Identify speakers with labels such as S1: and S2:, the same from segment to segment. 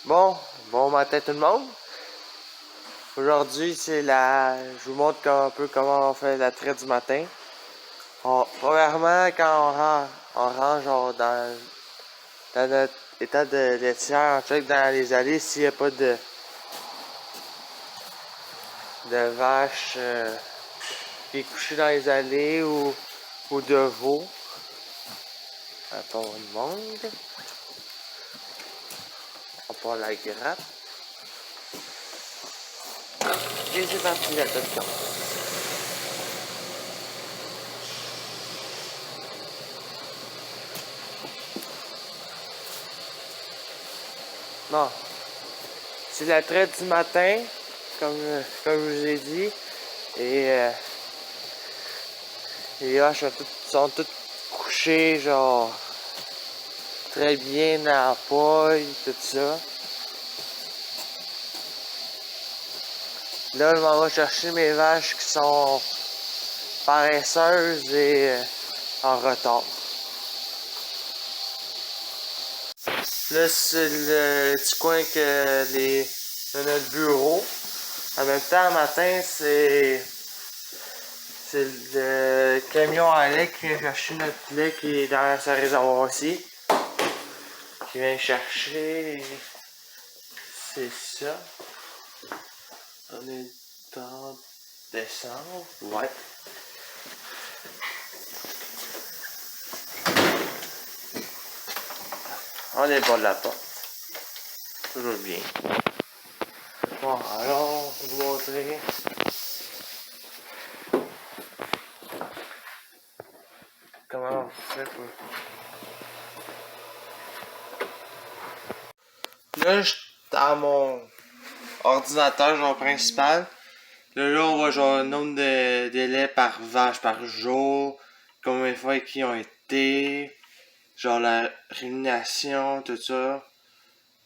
S1: Bon matin tout le monde. Aujourd'hui, je vous montre un peu comment on fait la traite du matin. Premièrement, quand on rentre genre dans notre état de laitière, on check dans les allées s'il n'y a pas de vaches qui est couchée dans les allées ou de veaux. Pas de monde. On part la grappe. Et c'est parti la tête. Bon, c'est la traite du matin, comme je vous ai dit. Et les vaches sont toutes couchées, genre, très bien dans la paille, tout ça. Là, je m'en vais chercher mes vaches qui sont paresseuses et en retard. Là, c'est le petit coin de notre bureau. En même temps, le matin, c'est le camion à lait qui vient chercher notre lait qui est dans sa réservoir aussi. Qui vient chercher. C'est ça. On est en décembre. Ouais. On est bas de la porte. Toujours bien. Bon, alors, vous montrer. Comment on fait pour... Là, je suis dans mon ordinateur, genre principal. Là, on voit genre le nombre de laits par vache par jour, combien de fois qui ont été, genre la rumination, tout ça.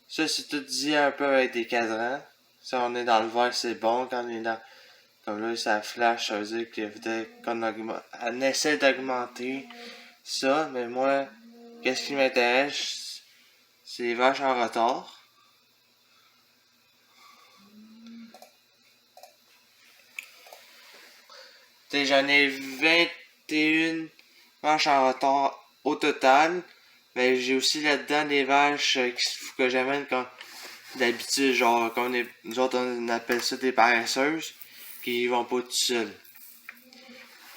S1: Ça, c'est tout dit un peu avec des cadrans. Si on est dans le vert, c'est bon. Quand on est dans... Comme là, ça flash, ça veut dire qu'on essaie d'augmenter ça. Mais moi, qu'est-ce qui m'intéresse, c'est les vaches en retard. T'sais, j'en ai 21 vaches en retard au total. Mais j'ai aussi là-dedans des vaches que j'amène comme d'habitude, genre comme nous autres on appelle ça des paresseuses, qui vont pas tout seuls.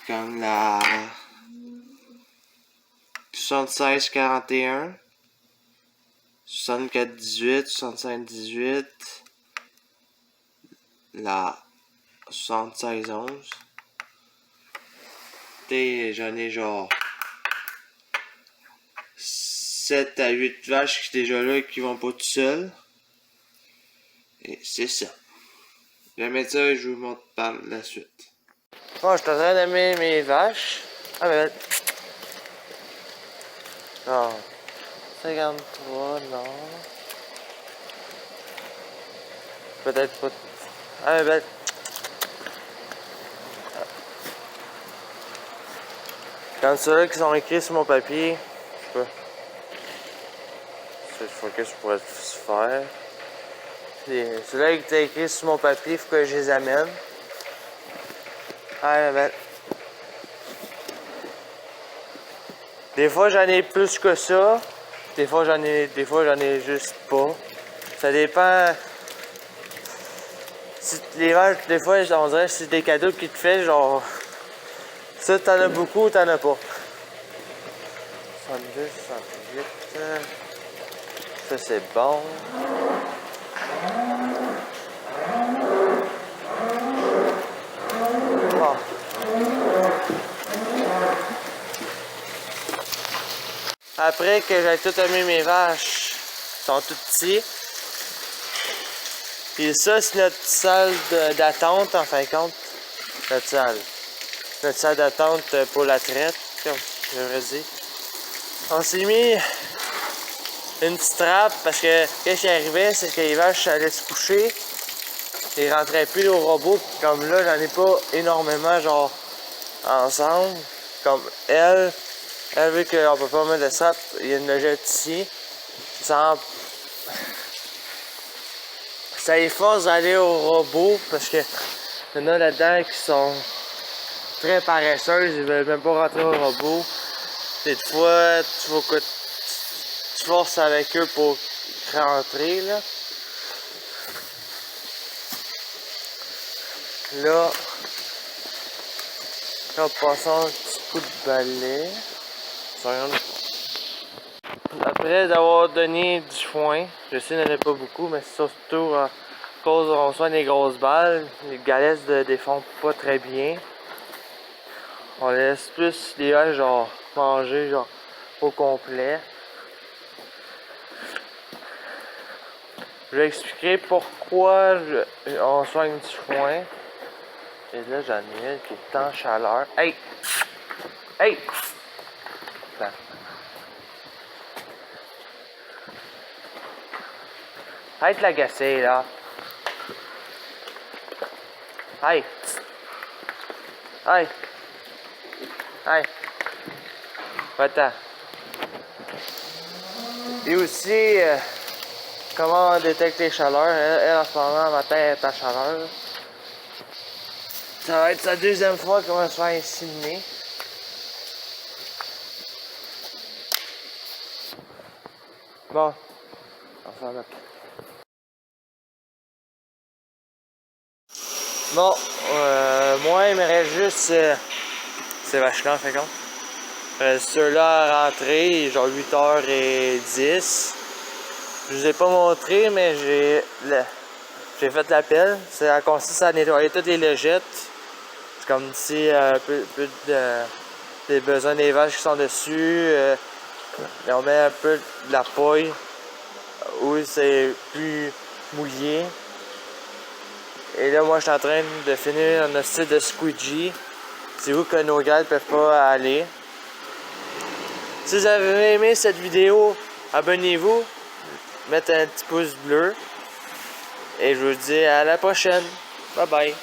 S1: Comme la 76-41, 64-18, 65-18, la 76-11. J'en ai genre 7 à 8 vaches qui sont déjà là qui vont pas tout seuls. Et c'est ça. Je vais mettre ça et je vous montre par la suite. Bon, je suis en train d'aimer mes vaches. Ah ben... Non. 53, non. Peut-être pas... Ah ben... Quand ceux-là qui sont écrits sur mon papier, je sais pas. Il faut que je pourrais se faire. Ceux-là qui étaient écrits sur mon papier, il faut que je les amène. Ah ben... Des fois j'en ai plus que ça. Des fois j'en ai juste pas. Ça dépend. Si les vaches, des fois on dirait que c'est des cadeaux qui te fait genre. Ça t'en as beaucoup ou t'en as pas. 62, 68. Ça c'est bon. Bon. Après que j'ai tout mis mes vaches, ils sont tout petits. Et ça, c'est notre salle d'attente, en fin de compte. Notre salle d'attente pour la traite, comme je devrais dire. On s'est mis une petite trappe parce que qu'est-ce qui arrivait, c'est que les vaches allaient se coucher. Ils rentraient plus au robot. Comme là, j'en ai pas énormément, genre, ensemble. Comme elle, vu qu'on peut pas mettre de strap, il y a une logette ici. ça les force d'aller au robot parce que y en a là-dedans qui sont très paresseuses, ils veulent même pas rentrer au robot. Des fois, faut que tu forces avec eux pour rentrer là. Là, on passe un petit coup de balai. Après d'avoir donné du foin, je sais qu'il n'y en a pas beaucoup, mais c'est surtout à cause qu'on soigne les grosses balles, les galets ne défendent pas très bien. On laisse plus les vaches genre manger genre au complet. Je vais expliquer pourquoi on soigne du foin. Et là j'en ai une qui est en chaleur. Hey! Hey! Attends. Arrête de l'agacer là. Hey! Hey! Hey! Va-t'en. Et aussi, comment on détecte les chaleurs. Elle en ce moment, le matin, elle est à chaleur. Ça va être sa deuxième fois qu'on va se faire inséminer. Bon, on va faire là. Bon, moi, il me reste juste... c'est vachement fréquent. Ceux-là à rentrer, genre 8h10. Je vous ai pas montré, mais j'ai fait l'appel. Ça consiste à nettoyer toutes les logettes. C'est comme si un peu des besoins des vaches qui sont dessus. Et on met un peu de la paille où c'est plus mouillé. Et là, moi, je suis en train de finir un style de squeegee. C'est où que nos gars ne peuvent pas aller. Si vous avez aimé cette vidéo, abonnez-vous, mettez un petit pouce bleu. Et je vous dis à la prochaine. Bye bye.